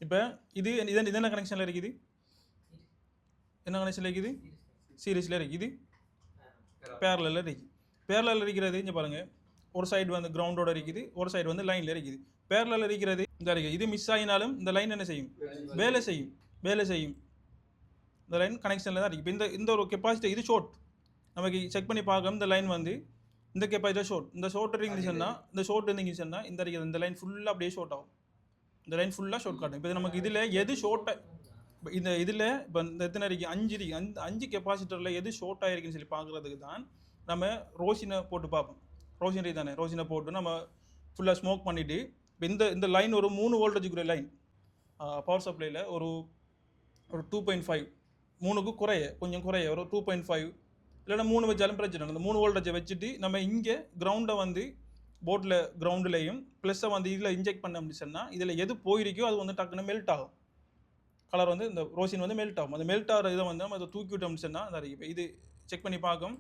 இப்போ இது இது என்ன கனெக்ஷனில் இருக்குது, என்ன கனெக்ஷனில் இருக்குது, சீரிஸில் இருக்குது, இது பேரலில் இருக்குது. பேரலில் இருக்கிறது இங்கே பாருங்கள், ஒரு சைடு வந்து கிரவுண்டோட இருக்குது, ஒரு சைடு வந்து லைனில் இருக்குது. பேரலில் இருக்கிறது இந்த இருக்குது, இது மிஸ் ஆகினாலும் இந்த லைன் என்ன செய்யும், வேலை செய்யும், வேலை செய்யும். இந்த லைன் கனெக்ஷனில் தான் இருக்குது. இப்போ இந்த ஒரு கெப்பாசிட்டி இது ஷார்ட், நமக்கு செக் பண்ணி பார்க்க இந்த லைன் வந்து இந்த கெப்பாசிட்டி ஷார்ட், இந்த ஷார்ட் இருந்துச்சுன்னா, இந்த ஷார்ட் இருந்துச்சுன்னா இந்த இருக்குது இந்த லைன் ஃபுல்லாக அப்படியே ஷார்ட் ஆகும், இந்த லைன் ஃபுல்லாக ஷார்ட் காட்டும். இப்போ நமக்கு இதில் எது ஷார்ட்டாக, இந்த இதில் இப்போ இந்த எத்தனை இருக்குது, 5 இருக்குது, அந்த 5 கெப்பாசிட்டரில் எது ஷார்ட் ஆகிருக்குன்னு சொல்லி பார்க்குறதுக்கு தான் நம்ம ரோஷினை போட்டு பார்ப்போம். ரோஷினரி தானே, ரோஷினை போட்டு நம்ம ஃபுல்லாக ஸ்மோக் பண்ணிவிட்டு, இப்போ இந்த லைன் ஒரு 3 வோல்டேஜுக்குரிய லைன் பவர் சப்ளையில் ஒரு 2.5, 3க்கு கொஞ்சம் குறைய ஒரு 2.5 இல்லைன்னா 3 வச்சாலும் பிரச்சனை. அந்த 3 வோல்டேஜை வச்சுட்டு நம்ம இங்கே கிரவுண்டை வந்து போட்டில் கிரவுண்டுலேயும் ப்ளஸ்ஸை வந்து இதில் இன்ஜெக்ட் பண்ண முடிச்சுன்னா இதில் எது போயிருக்கோ அது வந்து டக்குன்னு மெல்ட் ஆகும், கலர் வந்து இந்த ரோசின் வந்து மெல்ட் ஆகும். அந்த மெல்ட் ஆகிற இதை வந்து நம்ம அதை தூக்கி விட்டோம்னு சொன்னால் அந்த இப்போ இது செக் பண்ணி பார்க்கும்,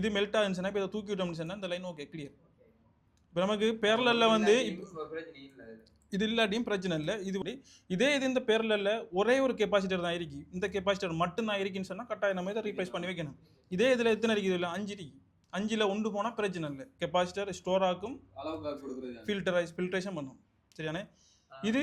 இது மெல்ட் ஆகுதுன்னு இப்போ இதை தூக்கி விட்டோம்னு சொன்னால் இந்த லைன் ஓகே கிளியர். இப்போ நமக்கு பேரலில் வந்து இது இல்லாட்டியும் பிரச்சனை இல்லை. இதே இந்த பேரலில் ஒரே ஒரு கெப்பாசிட்டர் தான் இருக்குது, இந்த கெப்பாசிட்டர் மட்டும்தான் இருக்குன்னு சொன்னால் கட்டாயம் நம்ம இதை ரீப்ளேஸ் பண்ணி வைக்கணும். இதே இதில் எத்தனை இருக்குது, இல்லை 5 இருக்குது, 5ல் 1 போனால் பிரச்சனை இல்லை, கெப்பாசிட்டர் ஸ்டோர் ஆகும், ஃபில்ட்ரேஷன் பண்ணும். சரியானே, இது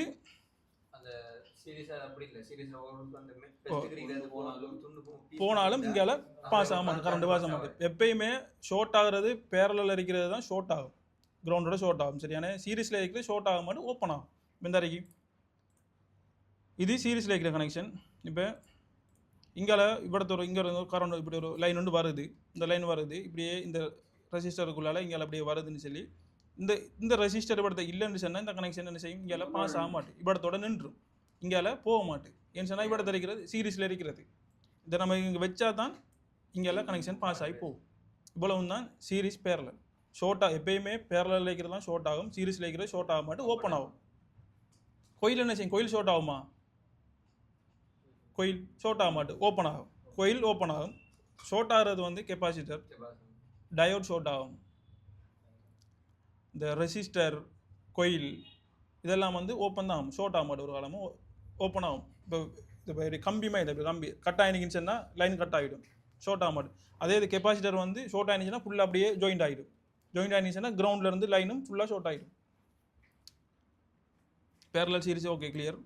போனாலும் இங்கால பாஸ் ஆக மாட்டோம், கரண்ட் பாஸ் ஆக மாட்டோம். எப்பயுமே ஷார்ட் ஆகிறது பேரலில் இருக்கிறது தான் ஷார்ட் ஆகும், கிரவுண்டோட ஷார்ட் ஆகும். சரியான, சீரீஸில் இருக்கிறது ஷார்ட் ஆக மாட்டோம், ஓப்பன் ஆகும். இந்த அறைக்கு இது சீரீஸில் இருக்கிற கனெக்ஷன். இப்போ இங்கால இங்கே ஒரு கரண்ட் இப்படி ஒரு லைன் ஒன்று வருது, இந்த லைன் வருது இப்படியே இந்த ரெசிஸ்டருக்குள்ளால இங்கே அப்படியே வருதுன்னு சொல்லி இந்த ரெசிஸ்டர் இப்படத்தை இல்லைன்னு சொன்னால் இந்த கனெக்ஷன் என்ன செய்யும், இங்கே பாஸ் ஆக மாட்டேன், இப்படத்தோட நின்றும், இங்கே போக மாட்டேன். ஏன்னு சொன்னால் இப்படத்தை இருக்கிறது சீரீஸில் இருக்கிறது, இதை நம்ம இங்கே வச்சா தான் இங்கே கனெக்ஷன் பாஸ் ஆகி போகும். இவ்வளவு தான் சீரீஸ் பேரலல். ஷார்ட்டாக எப்பயுமே பேரலில் இருக்கிறது தான் ஷார்ட் ஆகும், சீரீஸில் இருக்கிறது ஷார்ட் ஆக மாட்டேன், ஓப்பன் ஆகும். கோயில் என்ன செய்யும், கோயில் ஷார்ட் ஆகுமா, கோயில் ஷார்ட் ஆக மாட்டேன், ஓப்பன் ஆகும். கோயில் ஓப்பன் ஆகும். ஷார்ட் ஆகிறது வந்து கெப்பாசிட்டர், டயோட் ஷார்ட் ஆகும். இந்த ரெசிஸ்டர், கோயில் இதெல்லாம் வந்து ஓப்பன் தான் ஆகும், ஷார்ட் ஆக மாட்டேன், ஒரு காலமும் ஓப்பன் ஆகும். இப்போ கம்பி மாதிரி இப்போ கம்பி கட் ஆகிடுச்சுன்னு சொன்னால் லைன் கட் ஆகிடும், ஷார்ட் ஆக மாட்டேன். அதே இது கெப்பாசிட்டர் வந்து ஷார்ட் ஆகிடுச்சுன்னா ஃபுல்லாக அப்படியே ஜாயிண்ட் ஆகிடும், ஜாயிண்ட் ஆகிடுச்சுன்னா கிரவுண்ட்லேருந்து லைனும் ஃபுல்லாக ஷார்ட் ஆகிடும். Parallel series okay clear.